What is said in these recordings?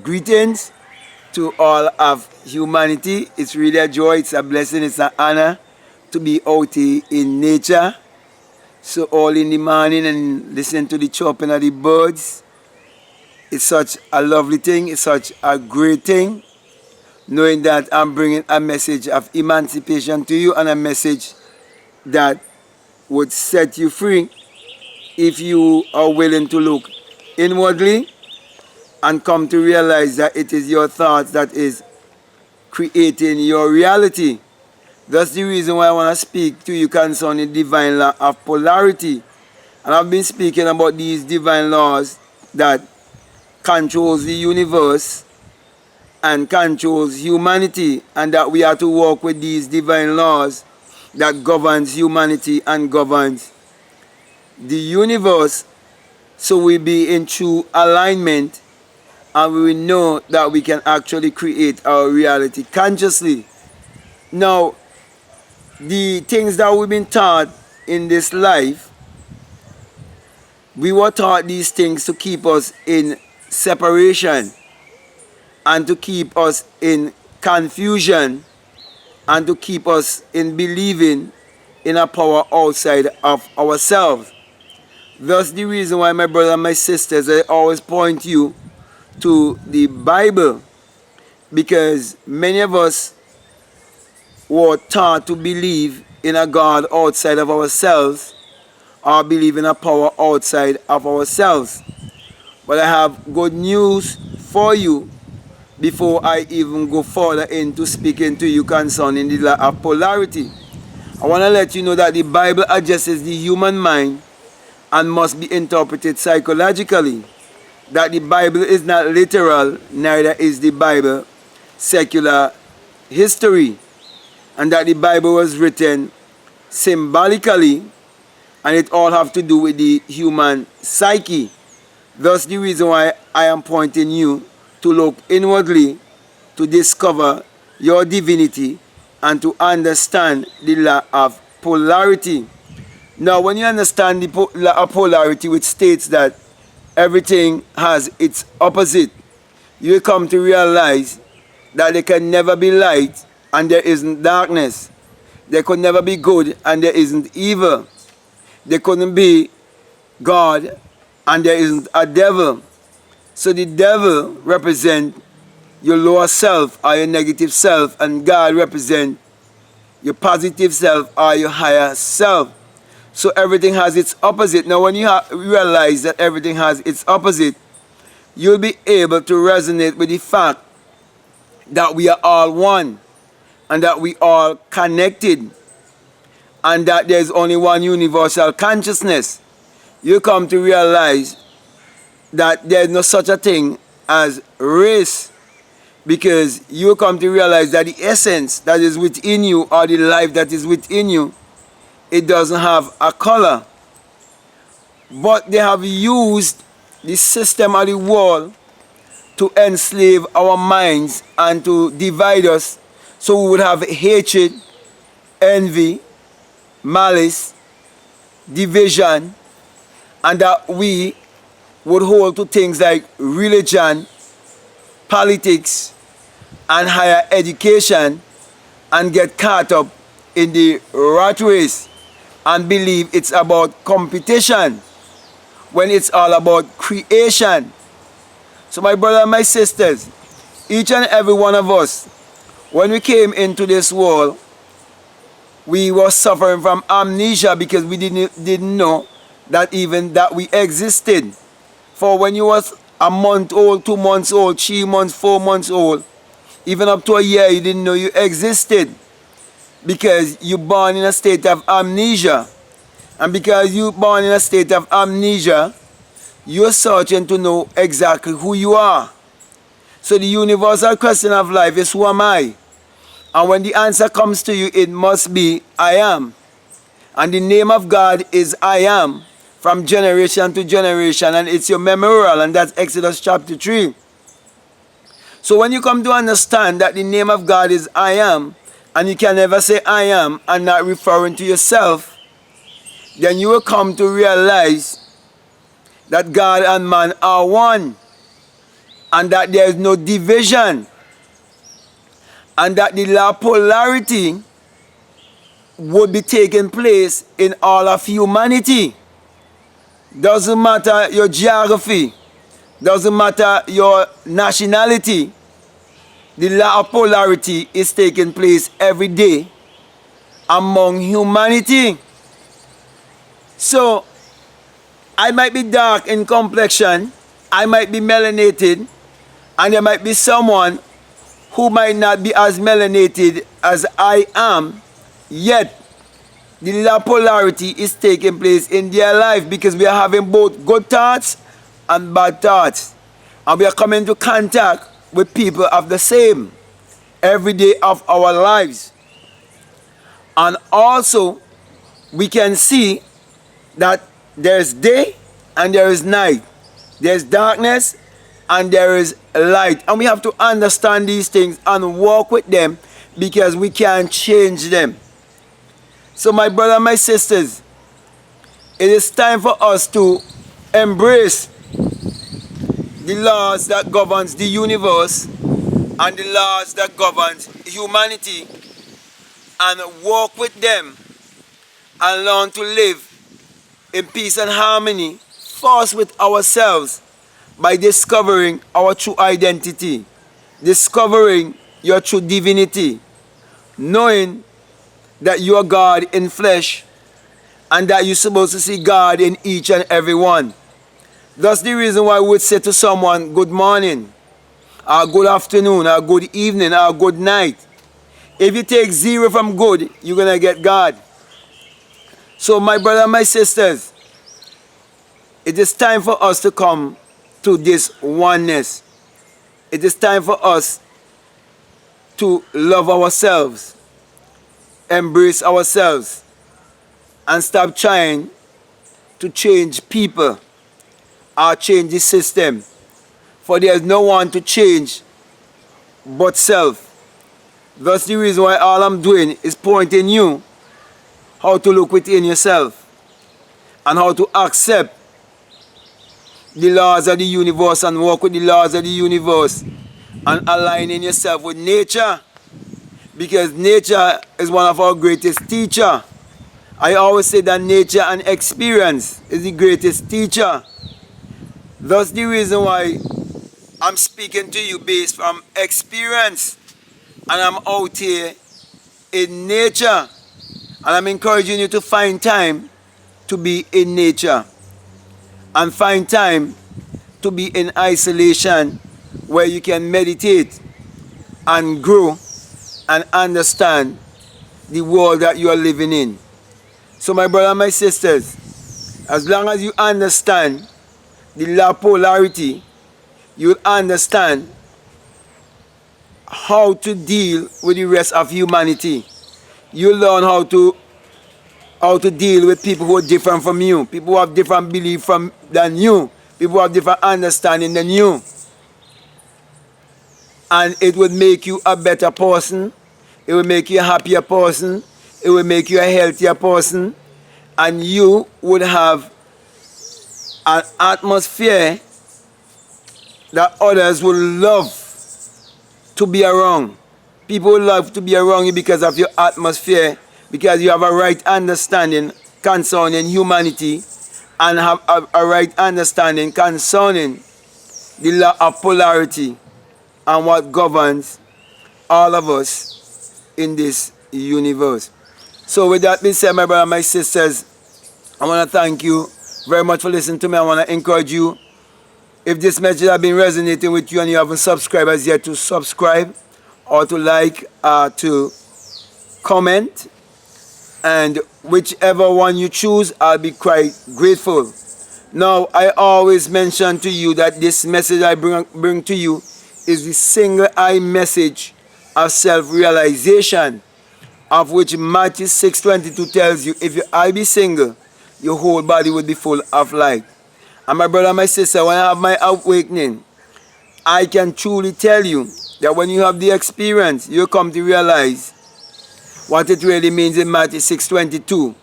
Greetings to all of humanity. It's really a joy, it's a blessing, it's an honor to be out here in nature. So all in the morning and listen to the chirping of the birds. It's such a lovely thing, it's such a great thing, knowing that I'm bringing a message of emancipation to you and a message that would set you free if you are willing to look inwardly and come to realize that it is your thoughts that is creating your reality. That's the reason why I want to speak to you concerning the divine law of polarity. And I've been speaking about these divine laws that controls the universe and controls humanity, and that we are to walk with these divine laws that governs humanity and governs the universe, so we be in true alignment and we will know that we can actually create our reality consciously. Now, the things that we've been taught in this life, we were taught these things to keep us in separation and to keep us in confusion and to keep us in believing in a power outside of ourselves. That's the reason why, my brothers and my sisters, I always point you to the Bible, because many of us were taught to believe in a God outside of ourselves or believe in a power outside of ourselves. But I have good news for you before I even go further into speaking to you concerning the law of polarity. I want to let you know that the Bible addresses the human mind and must be interpreted psychologically. That the Bible is not literal, neither is the Bible secular history. And that the Bible was written symbolically, and it all have to do with the human psyche. Thus the reason why I am pointing you to look inwardly, to discover your divinity, and to understand the law of polarity. Now, when you understand the law of polarity, which states that everything has its opposite, you will come to realize that there can never be light and there isn't darkness. There could never be good and there isn't evil. There couldn't be God and there isn't a devil. So the devil represents your lower self or your negative self, and God represents your positive self or your higher self. So everything has its opposite. Now when you realize that everything has its opposite, you'll be able to resonate with the fact that we are all one and that we are connected and that there's only one universal consciousness. You come to realize that there's no such a thing as race, because you come to realize that the essence that is within you or the life that is within you, it doesn't have a color. But they have used the system of the world to enslave our minds and to divide us, so we would have hatred, envy, malice, division, and that we would hold to things like religion, politics, and higher education and get caught up in the rat race and believe it's about competition when it's all about creation. So my brother and my sisters, each and every one of us, when we came into this world, we were suffering from amnesia because we didn't know that even that we existed. For when you was a month old, 2 months old, 3 months, 4 months old, even up to a year, you didn't know you existed, because you're born in a state of amnesia. And because you're born in a state of amnesia, you're searching to know exactly who you are. So the universal question of life is, who am I? And when the answer comes to you, it must be, I am. And the name of God is I am, from generation to generation, and it's your memorial, and that's Exodus chapter 3. So when you come to understand that the name of God is I am, and you can never say I am and not referring to yourself, then you will come to realize that God and man are one. and that there is no division, and that the law of polarity would be taking place in all of humanity. Doesn't matter your geography, doesn't matter your nationality, the law of polarity is taking place every day among humanity. So I might be dark in complexion, I might be melanated, and there might be someone who might not be as melanated as I am, yet the law of polarity is taking place in their life, because we are having both good thoughts and bad thoughts. And we are coming into contact with people of the same every day of our lives. And also, we can see that there is day and there is night. There's darkness and there is light. And we have to understand these things and walk with them, because we can't change them. So my brothers and my sisters, it is time for us to embrace the laws that governs the universe and the laws that governs humanity, and walk with them and learn to live in peace and harmony first with ourselves, by discovering our true identity, discovering your true divinity, knowing that you are God in flesh and that you're supposed to see God in each and every one. That's the reason why we would say to someone, good morning, or good afternoon, or good evening, or good night. If you take 0 from good, you're going to get God. So my brothers and my sisters, it is time for us to come to this oneness. It is time for us to love ourselves, embrace ourselves, and stop trying to change people or change the system. For there is no one to change but self. That's the reason why all I'm doing is pointing you how to look within yourself and how to accept the laws of the universe and walk with the laws of the universe and aligning yourself with nature, because nature is one of our greatest teachers. I always say that nature and experience is the greatest teacher. That's the reason why I'm speaking to you based from experience, and I'm out here in nature, and I'm encouraging you to find time to be in nature and find time to be in isolation, where you can meditate and grow and understand the world that you are living in. So my brothers and my sisters, as long as you understand the law of polarity, you'll understand how to deal with the rest of humanity. You learn how to deal with people who are different from you, people who have different beliefs than you, people who have different understanding than you. And it would make you a better person, it will make you a happier person, it will make you a healthier person, and you would have an atmosphere that others will love to be around. People love to be around you because of your atmosphere, because you have a right understanding concerning humanity and have a right understanding concerning the law of polarity and what governs all of us in this universe. So with that being said, my brothers and my sisters, I want to thank you very much for listening to me. I want to encourage you, if this message has been resonating with you and you haven't subscribed as yet, to subscribe or to like, to comment, and whichever one you choose, I'll be quite grateful. Now, I always mention to you that this message I bring to you is the single eye message of self-realization, of which Matthew 6:22 tells you, if your eye be single, your whole body will be full of light. And my brother and my sister, when I have my awakening, I can truly tell you that when you have the experience, you come to realize what it really means in Matthew 6:22.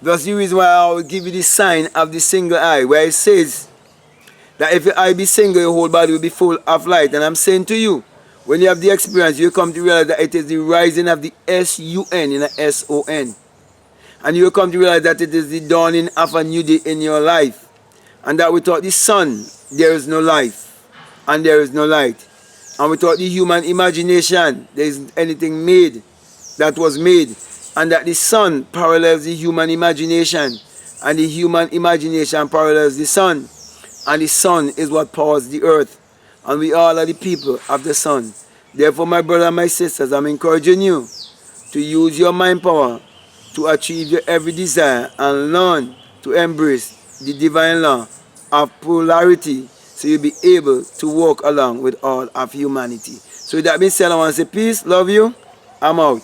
That's the reason why I will give you the sign of the single eye, where it says That if your eye be single, your whole body will be full of light. And I'm saying to you, when you have the experience, you come to realize that it is the rising of the S-U-N in a S-O-N. And you will come to realize that it is the dawning of a new day in your life. And that without the sun, there is no life. And there is no light. And without the human imagination, there isn't anything made that was made. And that the sun parallels the human imagination. And the human imagination parallels the sun. And the sun is what powers the earth. And we all are the people of the sun. Therefore, my brother and my sisters, I'm encouraging you to use your mind power to achieve your every desire and learn to embrace the divine law of polarity, so you'll be able to walk along with all of humanity. So with that being said, I want to say peace, love you, I'm out.